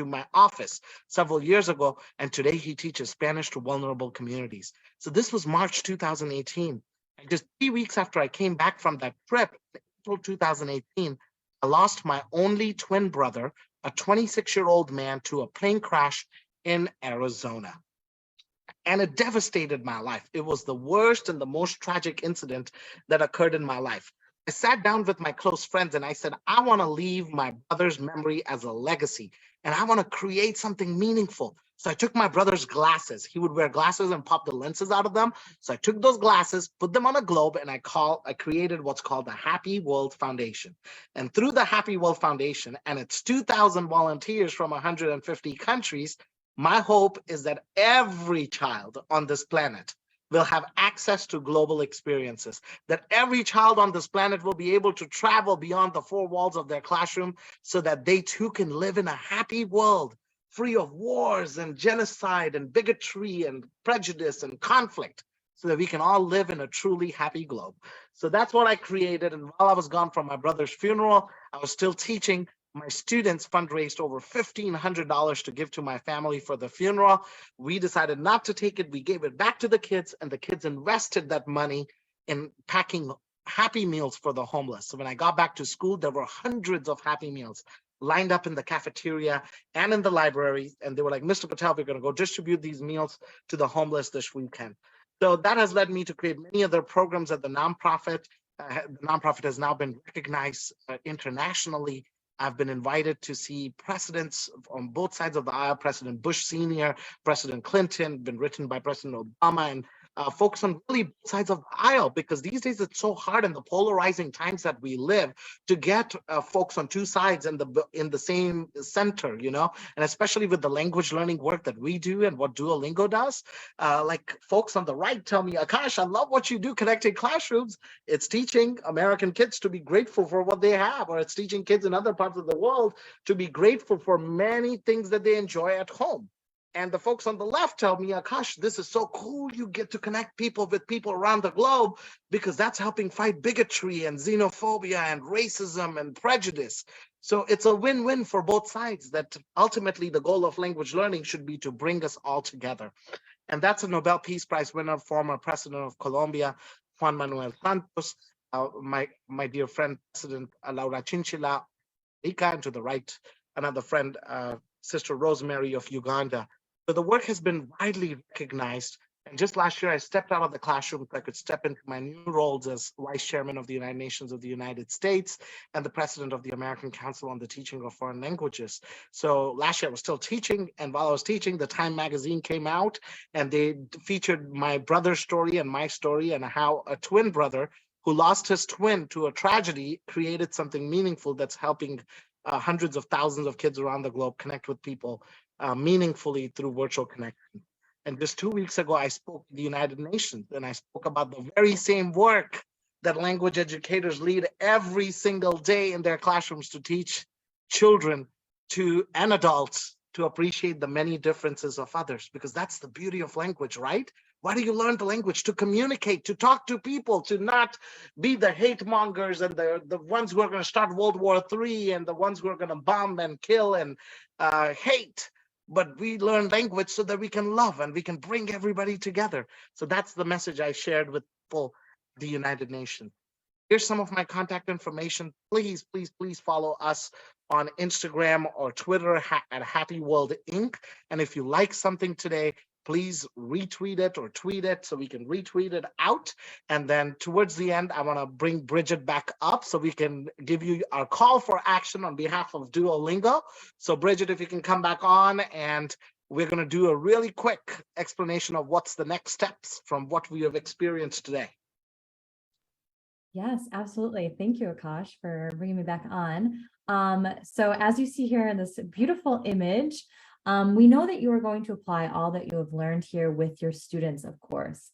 my office several years ago. And today he teaches Spanish to vulnerable communities. So this was March 2018. And just 3 weeks after I came back from that trip, April 2018, I lost my only twin brother, a 26-year-old man, to a plane crash in Arizona. And it devastated my life. It was the worst and the most tragic incident that occurred in my life. I sat down with my close friends and I said, I want to leave my brother's memory as a legacy, and I want to create something meaningful. So I took my brother's glasses. He would wear glasses and pop the lenses out of them. So I took those glasses, put them on a globe, and I created what's called the Happy World Foundation. And through the Happy World Foundation and its 2,000 volunteers from 150 countries, my hope is that every child on this planet will have access to global experiences, that every child on this planet will be able to travel beyond the 4 walls of their classroom so that they too can live in a happy world, free of wars and genocide and bigotry and prejudice and conflict, so that we can all live in a truly happy globe. So that's what I created. And while I was gone from my brother's funeral, I was still teaching. My students fundraised over $1,500 to give to my family for the funeral. We decided not to take it. We gave it back to the kids, and the kids invested that money in packing Happy Meals for the homeless. So when I got back to school, there were hundreds of Happy Meals lined up in the cafeteria and in the library. And they were like, Mr. Patel, we're going to go distribute these meals to the homeless this weekend. So that has led me to create many other programs at the nonprofit. The nonprofit has now been recognized internationally. I've been invited to see presidents on both sides of the aisle, President Bush Sr., President Clinton, been written by President Obama, and folks on really both sides of the aisle, because these days it's so hard in the polarizing times that we live to get folks on 2 sides in the same center, you know, and especially with the language learning work that we do and what Duolingo does. Like folks on the right tell me, Akash, I love what you do connecting classrooms. It's teaching American kids to be grateful for what they have, or it's teaching kids in other parts of the world to be grateful for many things that they enjoy at home. And the folks on the left tell me, Akash, this is so cool. You get to connect people with people around the globe, because that's helping fight bigotry and xenophobia and racism and prejudice. So it's a win-win for both sides, that ultimately the goal of language learning should be to bring us all together. And that's a Nobel Peace Prize winner, former president of Colombia, Juan Manuel Santos, my dear friend, President Laura Chinchilla, and to the right, another friend, Sister Rosemary of Uganda. So the work has been widely recognized. And just last year, I stepped out of the classroom so I could step into my new roles as Vice Chairman of the United Nations of the United States and the President of the American Council on the Teaching of Foreign Languages. So last year I was still teaching, and while I was teaching, the Time magazine came out and they featured my brother's story and my story, and how a twin brother who lost his twin to a tragedy, created something meaningful that's helping hundreds of thousands of kids around the globe connect with people meaningfully through virtual connection. And just 2 weeks ago, I spoke to the United Nations, and I spoke about the very same work that language educators lead every single day in their classrooms to teach children and adults to appreciate the many differences of others, because that's the beauty of language, right? Why do you learn the language? To communicate, to talk to people, to not be the hate mongers and the ones who are going to start World War III and the ones who are going to bomb and kill and hate. But we learn language so that we can love and we can bring everybody together. So that's the message I shared with people, the United Nations. Here's some of my contact information. Please, please, please follow us on Instagram or Twitter at Happy World Inc. And if you like something today, please retweet it or tweet it so we can retweet it out. And then towards the end, I want to bring Bridget back up so we can give you our call for action on behalf of Duolingo. So Bridget, if you can come back on, and we're going to do a really quick explanation of what's the next steps from what we have experienced today. Yes, absolutely. Thank you, Akash, for bringing me back on. So as you see here in this beautiful image, we know that you are going to apply all that you have learned here with your students, of course.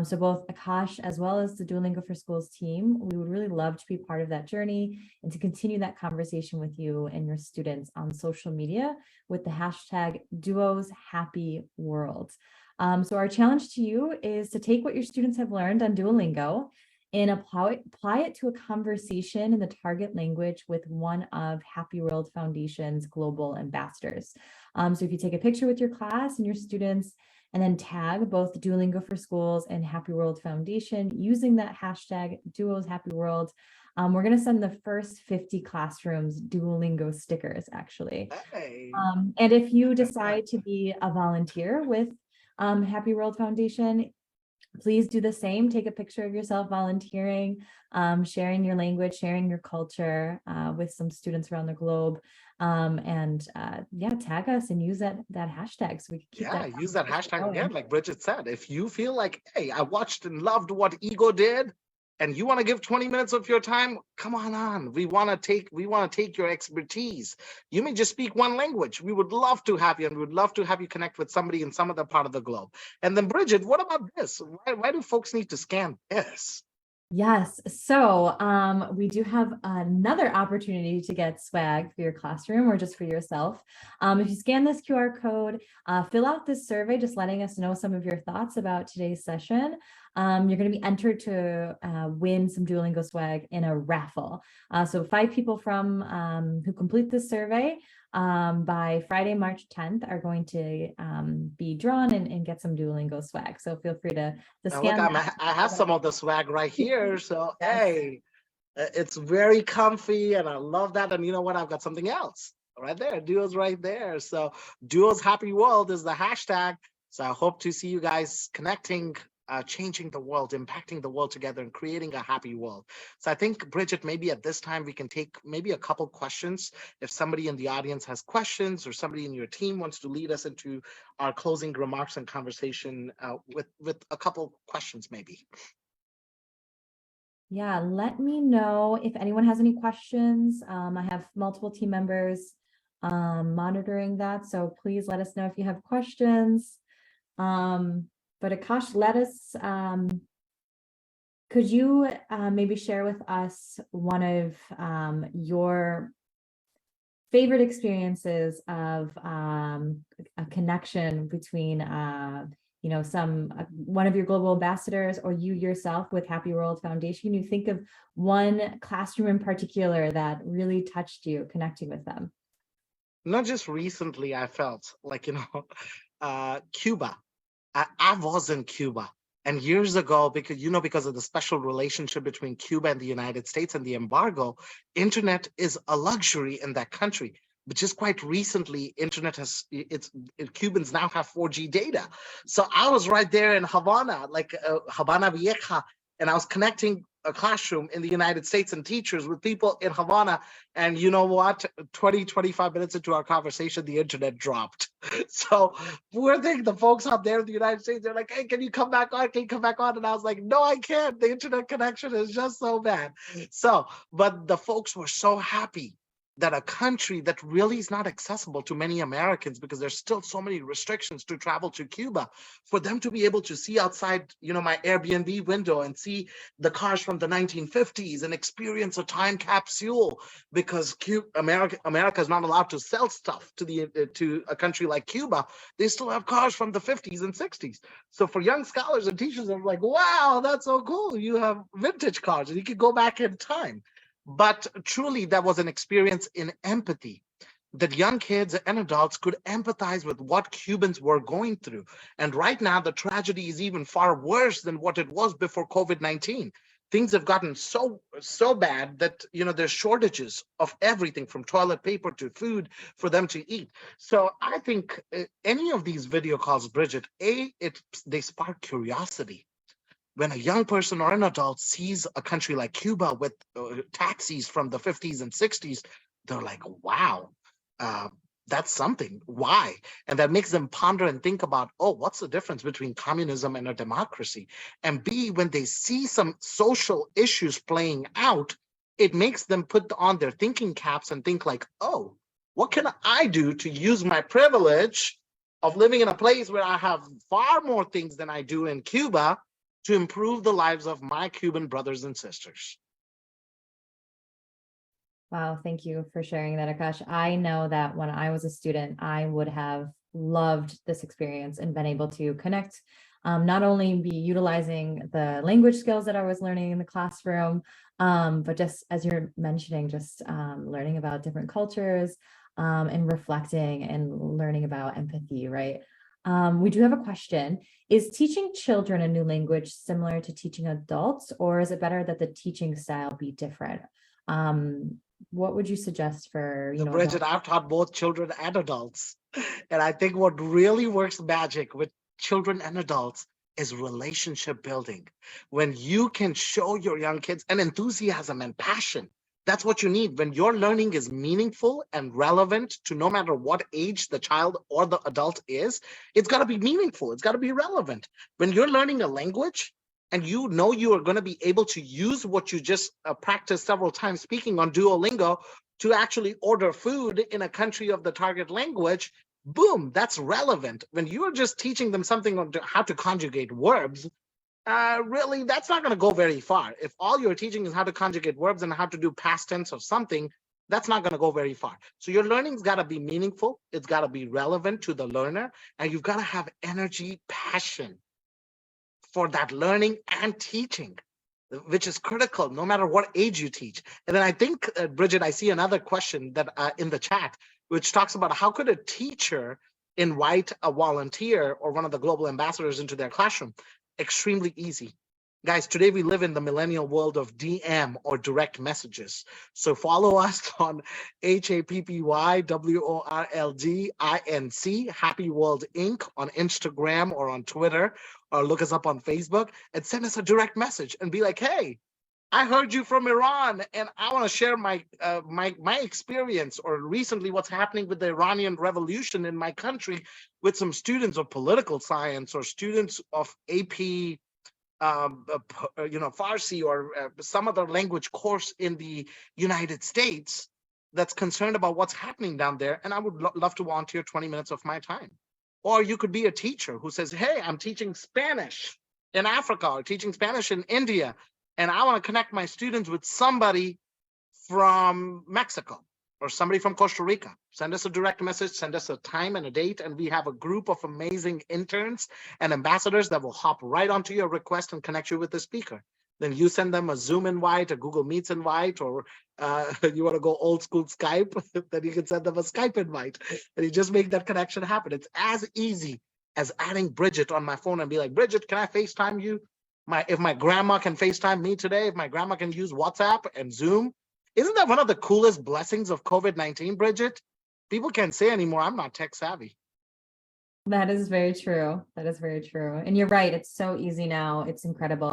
So both Akash as well as the Duolingo for Schools team, we would really love to be part of that journey and to continue that conversation with you and your students on social media with the hashtag #DuosHappyWorld. So our challenge to you is to take what your students have learned on Duolingo and apply it to a conversation in the target language with one of Happy World Foundation's global ambassadors. So if you take a picture with your class and your students and then tag both Duolingo for Schools and Happy World Foundation using that hashtag #DuosHappyWorld, we're going to send the first 50 classrooms Duolingo stickers, actually. Hey. And if you decide to be a volunteer with Happy World Foundation, please do the same. Take a picture of yourself volunteering, sharing your language, sharing your culture with some students around the globe. Yeah, tag us and use that hashtag so we can keep that. Use that hashtag again, like Bridget said. If you feel like, hey, I watched and loved what Ego did, and you want to give 20 minutes of your time, come on. We want to take your expertise. You may just speak one language. We would love to have you, and we would love to have you connect with somebody in some other part of the globe. And then Bridget, what about this? Why do folks need to scan this? Yes, so we do have another opportunity to get swag for your classroom or just for yourself. If you scan this QR code, fill out this survey, just letting us know some of your thoughts about today's session. You're going to be entered to win some Duolingo swag in a raffle. So 5 people from who complete this survey by Friday, March 10th are going to be drawn and get some Duolingo swag. So feel free to scan. Look, I have some of the swag right here. So, hey, it's very comfy and I love that. And you know what? I've got something else right there. Duo's right there. So Duo's Happy World is the hashtag. So I hope to see you guys connecting, changing the world, impacting the world together and creating a happy world. So I think, Bridget, maybe at this time we can take maybe a couple questions. If somebody in the audience has questions or somebody in your team wants to lead us into our closing remarks and conversation with a couple questions maybe. Yeah, let me know if anyone has any questions. I have multiple team members monitoring that, so please let us know if you have questions. But Akash, let us, could you maybe share with us one of your favorite experiences of a connection between, you know, one of your global ambassadors or you yourself with Happy World Foundation? You think of one classroom in particular that really touched you connecting with them? Not just recently, I felt like, you know, Cuba. I was in Cuba, and years ago, because of the special relationship between Cuba and the United States and the embargo, internet is a luxury in that country. But just quite recently, Cubans now have 4G data. So I was right there in Havana, like Havana Vieja, and I was connecting a classroom in the United States and teachers with people in Havana. And you know what? 25 minutes into our conversation, the internet dropped. So poor thing, the folks out there in the United States, they're like, hey, can you come back on? Can you come back on? And I was like, no, I can't. The internet connection is just so bad. So, but the folks were so happy that a country that really is not accessible to many Americans because there's still so many restrictions to travel to Cuba, for them to be able to see outside, my Airbnb window and see the cars from the 1950s and experience a time capsule, because America is not allowed to sell stuff to a country like Cuba. They still have cars from the 50s and 60s. So for young scholars and teachers, I'm like, wow, that's so cool. You have vintage cars and you can go back in time. But truly, that was an experience in empathy, that young kids and adults could empathize with what Cubans were going through. And right now, the tragedy is even far worse than what it was before COVID-19. Things have gotten so bad that there's shortages of everything from toilet paper to food for them to eat. So I think any of these video calls, Bridget, they spark curiosity. When a young person or an adult sees a country like Cuba with taxis from the 50s and 60s, they're like, wow, that's something. Why? And that makes them ponder and think about, oh, what's the difference between communism and a democracy? And B, when they see some social issues playing out, it makes them put on their thinking caps and think like, oh, what can I do to use my privilege of living in a place where I have far more things than I do in Cuba to improve the lives of my Cuban brothers and sisters? Wow, thank you for sharing that, Akash. I know that when I was a student, I would have loved this experience and been able to connect, not only be utilizing the language skills that I was learning in the classroom, but just as you're mentioning, just learning about different cultures and reflecting and learning about empathy, right? We do have a question. Is teaching children a new language similar to teaching adults, or is it better that the teaching style be different? What would you suggest for, Bridget, I've taught both children and adults. And I think what really works magic with children and adults is relationship building. When you can show your young kids an enthusiasm and passion, that's what you need. When your learning is meaningful and relevant to no matter what age the child or the adult is, it's got to be meaningful. It's got to be relevant. When you're learning a language and you are going to be able to use what you just practiced several times speaking on Duolingo to actually order food in a country of the target language, boom, that's relevant. When you're just teaching them something on how to conjugate verbs, really, that's not going to go very far. If all you're teaching is how to conjugate verbs and how to do past tense of something, that's not going to go very far. So your learning's got to be meaningful. It's got to be relevant to the learner. And you've got to have energy, passion for that learning and teaching, which is critical no matter what age you teach. And then I think, Bridget, I see another question that in the chat, which talks about how could a teacher invite a volunteer or one of the global ambassadors into their classroom? Extremely easy. Guys, today we live in the millennial world of DM or direct messages. So follow us on HAPPYWORLDINC, Happy World Inc. on Instagram or on Twitter, or look us up on Facebook and send us a direct message and be like, hey, I heard you from Iran and I want to share my experience, or recently what's happening with the Iranian revolution in my country with some students of political science or students of AP, Farsi or some other language course in the United States that's concerned about what's happening down there. And I would love to volunteer 20 minutes of my time. Or you could be a teacher who says, hey, I'm teaching Spanish in Africa or teaching Spanish in India, and I want to connect my students with somebody from Mexico or somebody from Costa Rica. Send us a direct message, send us a time and a date, and we have a group of amazing interns and ambassadors that will hop right onto your request and connect you with the speaker. Then you send them a Zoom invite, a Google Meets invite, or you want to go old school Skype, then you can send them a Skype invite, and you just make that connection happen. It's as easy as adding Bridget on my phone and be like, Bridget, can I FaceTime you? If my grandma can FaceTime me today, if my grandma can use WhatsApp and Zoom, isn't that one of the coolest blessings of COVID-19, Bridget? People can't say anymore, I'm not tech savvy. That is very true. That is very true. And you're right. It's so easy now. It's incredible.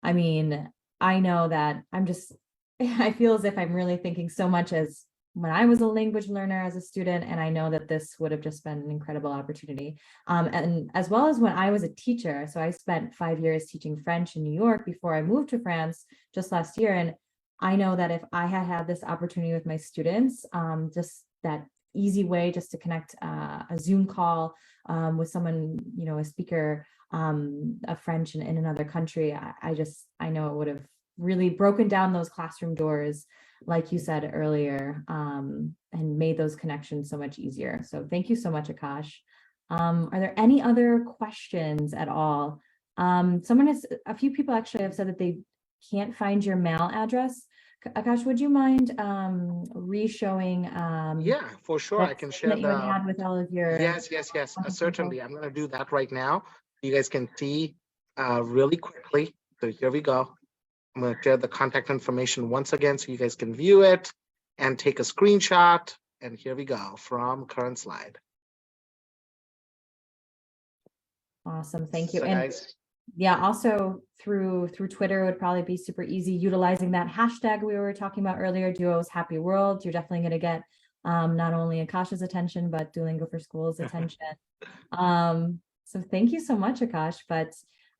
I mean, I know that I feel as if I'm really thinking so much as when I was a language learner as a student, and I know that this would have just been an incredible opportunity. And as well as when I was a teacher, so I spent 5 years teaching French in New York before I moved to France just last year. And I know that if I had had this opportunity with my students, just that easy way just to connect a Zoom call with someone, a speaker of French in another country, I know it would have really broken down those classroom doors, like you said earlier, and made those connections so much easier. So thank you so much, Akash. Are there any other questions at all? A few people actually have said that they can't find your mail address. Akash, would you mind re-showing? Yeah, for sure. I can share that you had with all of your. Yes, certainly. I'm going to do that right now. You guys can see really quickly. So here we go. I'm going to share the contact information once again so you guys can view it and take a screenshot. And here we go from current slide. Awesome. Thank you. So And guys, yeah, also through Twitter would probably be super easy utilizing that hashtag we were talking about earlier, Duo's Happy World. You're definitely going to get not only Akash's attention, but Duolingo for Schools attention. So thank you so much, Akash. But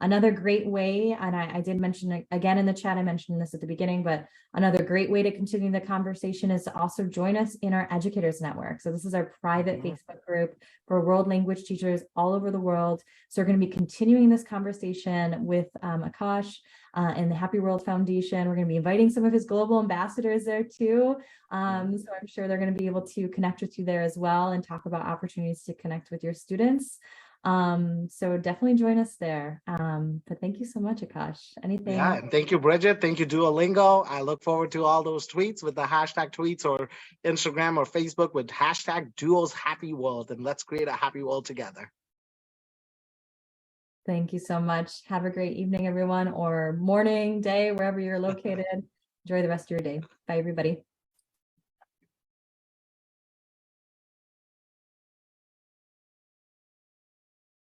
another great way, and I did mention it again in the chat, I mentioned this at the beginning, but another great way to continue the conversation is to also join us in our educators network. So this is our private Facebook group for world language teachers all over the world. So we're going to be continuing this conversation with Akash and the Happy World Foundation. We're going to be inviting some of his global ambassadors there too. So I'm sure they're going to be able to connect with you there as well and talk about opportunities to connect with your students. So definitely join us there. But thank you so much, Akash. Anything? yeah, and thank you, Bridget. Thank you, Duolingo. I look forward to all those tweets with the hashtag tweets or Instagram or Facebook with hashtag Duo's Happy World. And let's create a happy world together. Thank you so much. Have a great evening, everyone, or morning, day, wherever you're located. Enjoy the rest of your day. Bye, everybody.